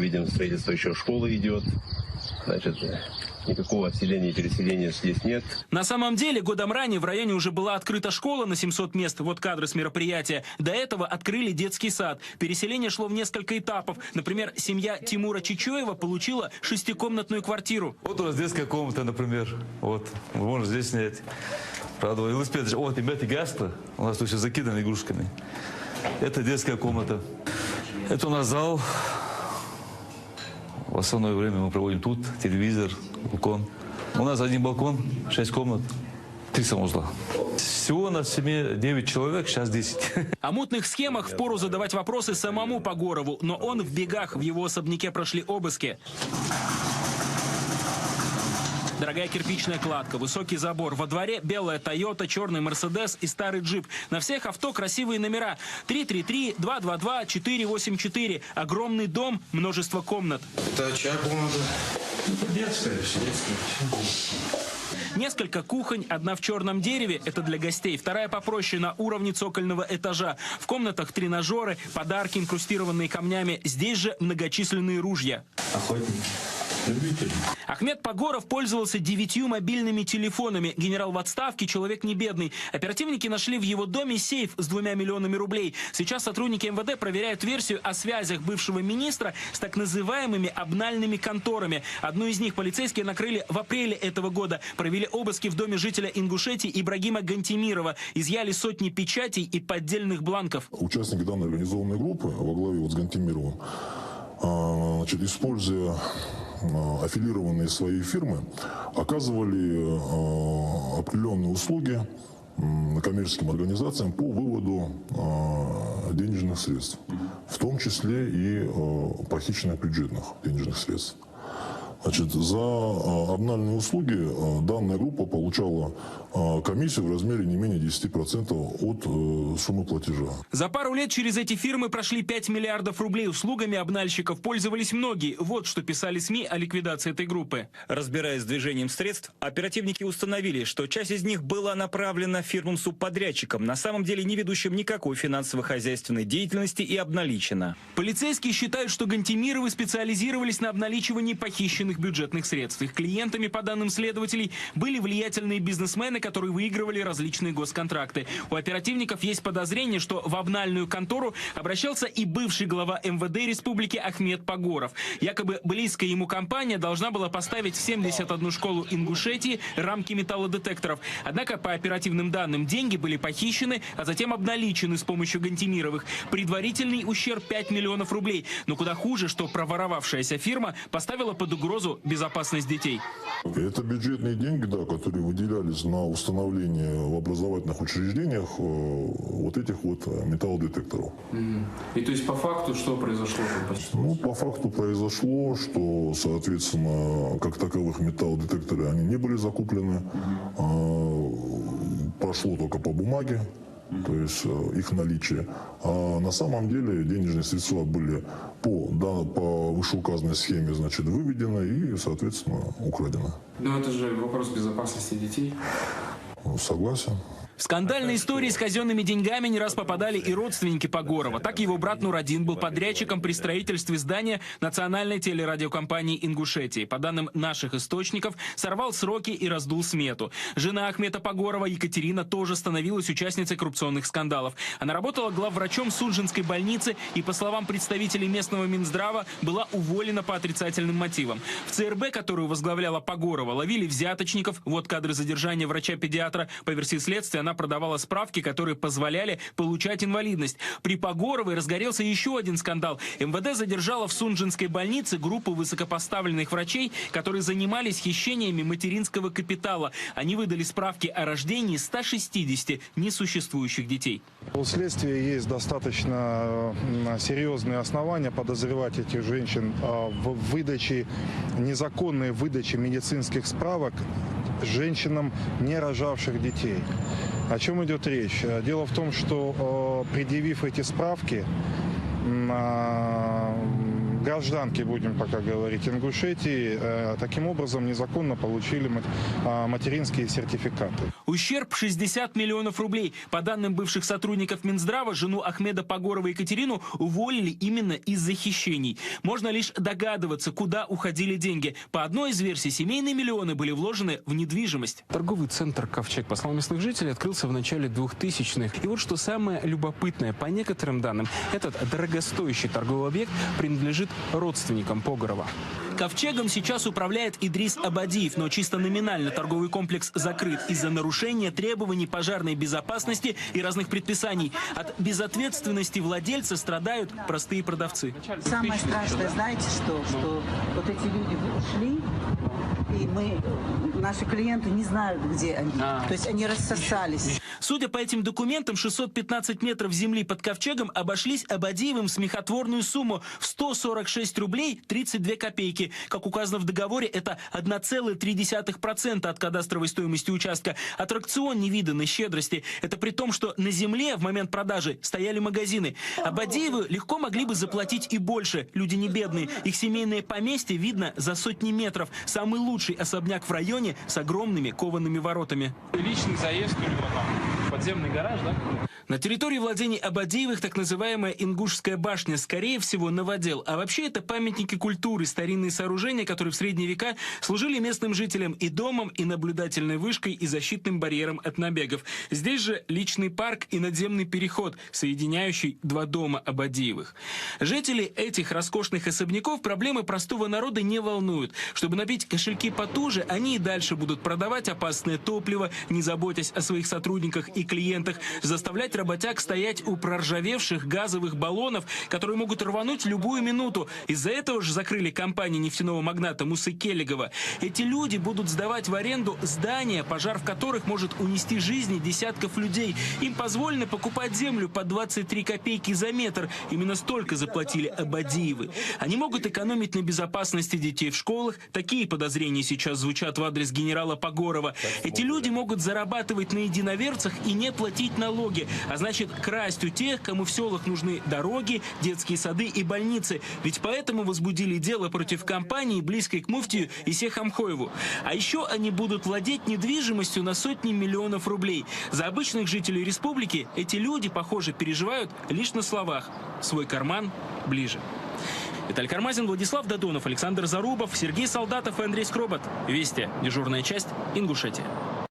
Видим, строительство еще школы идет. Значит, никакого отселения и переселения здесь нет. На самом деле, годом ранее в районе уже была открыта школа на 700 мест. Вот кадры с мероприятия. До этого открыли детский сад. Переселение шло в несколько этапов. Например, семья Тимура Чичоева получила 6-комнатную квартиру. Вот у нас детская комната, например. Вот, можно здесь снять. Правда, велосипед. Вот, ребята, гаста. У нас тут все закидано игрушками. Это детская комната. Это у нас зал. В основное время мы проводим тут. Телевизор, балкон. У нас один балкон, 6 комнат, 3 санузла. Всего на семье 9 человек, сейчас 10. О мутных схемах впору задавать вопросы самому Погорову. Но он в бегах. В его особняке прошли обыски. Дорогая кирпичная кладка, высокий забор. Во дворе белая Тойота, черный Мерседес и старый джип. На всех авто красивые номера. 333, 222, 484. Огромный дом, множество комнат. Это чья комната? Детская. Несколько кухонь, одна в черном дереве, это для гостей, вторая попроще на уровне цокольного этажа. В комнатах тренажеры, подарки, инкрустированные камнями. Здесь же многочисленные ружья. Охотники. Любители. Ахмед Погоров пользовался 9 мобильными телефонами. Генерал в отставке, человек не бедный. Оперативники нашли в его доме сейф с 2 миллионами рублей. Сейчас сотрудники МВД проверяют версию о связях бывшего министра с так называемыми обнальными конторами. Одну из них полицейские накрыли в апреле этого года. Провели обыски в доме жителя Ингушетии Ибрагима Гантимирова. Изъяли сотни печатей и поддельных бланков. Участники данной организованной группы во главе с Гантимировым, значит, используя аффилированные свои фирмы, оказывали определенные услуги коммерческим организациям по выводу денежных средств, в том числе и похищенных бюджетных денежных средств. Значит, за обнальные услуги данная группа получала комиссию в размере не менее 10% от суммы платежа. За пару лет через эти фирмы прошли 5 миллиардов рублей. Услугами обнальщиков пользовались многие. Вот что писали СМИ о ликвидации этой группы. Разбираясь с движением средств, оперативники установили, что часть из них была направлена фирмам-субподрядчикам, на самом деле не ведущим никакой финансово-хозяйственной деятельности, и обналичена. Полицейские считают, что Гантимировы специализировались на обналичивании похищенных бюджетных средств. Их клиентами, по данным следователей, были влиятельные бизнесмены, которые выигрывали различные госконтракты. У оперативников есть подозрение, что в обнальную контору обращался и бывший глава МВД республики Ахмед Погоров. Якобы близкая ему компания должна была поставить в 71 школу Ингушетии рамки металлодетекторов. Однако, по оперативным данным, деньги были похищены, а затем обналичены с помощью Гантимировых. Предварительный ущерб 5 миллионов рублей. Но куда хуже, что проворовавшаяся фирма поставила под угрозу безопасность детей. Это бюджетные деньги, да, которые выделялись на установление в образовательных учреждениях вот этих вот металлодетекторов. И то есть по факту что произошло? Ну, по факту произошло, что, соответственно, как таковых металлодетекторы они не были закуплены. Прошло только по бумаге, то есть их наличие. А на самом деле денежные средства были по вышеуказанной схеме, значит, выведены и, соответственно, украдены. Но это же вопрос безопасности детей. Согласен. В скандальной истории с казенными деньгами не раз попадали и родственники Погорова. Так его брат Нурадин был подрядчиком при строительстве здания национальной телерадиокомпании Ингушетии. По данным наших источников, сорвал сроки и раздул смету. Жена Ахмета Погорова, Екатерина, тоже становилась участницей коррупционных скандалов. Она работала главврачом Судженской больницы и, по словам представителей местного Минздрава, была уволена по отрицательным мотивам. В ЦРБ, которую возглавляла Погорова, ловили взяточников. Вот кадры задержания врача-педиатра. По версии следствия, она продавала справки, которые позволяли получать инвалидность. При Погоровой разгорелся еще один скандал. МВД задержала в Судженской больнице группу высокопоставленных врачей, которые занимались хищениями материнского капитала. Они выдали справки о рождении 160 несуществующих детей. У следствия есть достаточно серьезные основания подозревать этих женщин в выдаче, незаконной выдаче медицинских справок женщинам, не рожавших детей. О чем идет речь? Дело в том, что предъявив эти справки, гражданки, будем пока говорить, Ингушетии, таким образом незаконно получили материнские сертификаты. Ущерб 60 миллионов рублей. По данным бывших сотрудников Минздрава, жену Ахмеда Пагорова Екатерину уволили именно из-за хищений. Можно лишь догадываться, куда уходили деньги. По одной из версий, семейные миллионы были вложены в недвижимость. Торговый центр «Ковчег», по словам местных жителей, открылся в начале 2000-х. И вот что самое любопытное. По некоторым данным, этот дорогостоящий торговый объект принадлежит родственникам Погорова. Ковчегом сейчас управляет Идрис Абадиев, но чисто номинально торговый комплекс закрыт из-за нарушения требований пожарной безопасности и разных предписаний. От безответственности владельца страдают простые продавцы. Самое страшное, знаете что? Что вот эти люди ушли, и наши клиенты не знают, где они. То есть они рассосались. Судя по этим документам, 615 метров земли под Ковчегом обошлись Абадиевым в смехотворную сумму в 146 рублей 32 копейки. Как указано в договоре, это 1,3% от кадастровой стоимости участка. Аттракцион невиданной щедрости. Это при том, что на земле в момент продажи стояли магазины. Абадиевы легко могли бы заплатить и больше. Люди не бедные. Их семейное поместье видно за сотни метров. Самый лучший особняк в районе с огромными коваными воротами. Личный заезд у него там, подземный гараж, да? На территории владений Абадиевых так называемая Ингушская башня, скорее всего, новодел. А вообще это памятники культуры, старинные сооружения, которые в средние века служили местным жителям и домом, и наблюдательной вышкой, и защитным барьером от набегов. Здесь же личный парк и надземный переход, соединяющий два дома Абадиевых. Жителей этих роскошных особняков проблемы простого народа не волнуют. Чтобы набить кошельки потуже, они и дальше будут продавать опасное топливо, не заботясь о своих сотрудниках и клиентах, заставлять работяг стоять у проржавевших газовых баллонов, которые могут рвануть в любую минуту. Из-за этого же закрыли компанию нефтяного магната Мусы Келлигова. Эти люди будут сдавать в аренду здания, пожар в которых может унести жизни десятков людей. Им позволено покупать землю по 23 копейки за метр. Именно столько заплатили Абадиевы. Они могут экономить на безопасности детей в школах. Такие подозрения сейчас звучат в адрес генерала Пагорова. Эти люди могут зарабатывать на единоверцах и не платить налоги. А значит, красть у тех, кому в селах нужны дороги, детские сады и больницы. Ведь поэтому возбудили дело против компании, близкой к муфтию Исе Хамхоеву. А еще они будут владеть недвижимостью на сотни миллионов рублей. За обычных жителей республики эти люди, похоже, переживают лишь на словах. Свой карман ближе. Виталий Кармазин, Владислав Додонов, Александр Зарубов, Сергей Солдатов и Андрей Скробот. Вести. Дежурная часть. Ингушетия.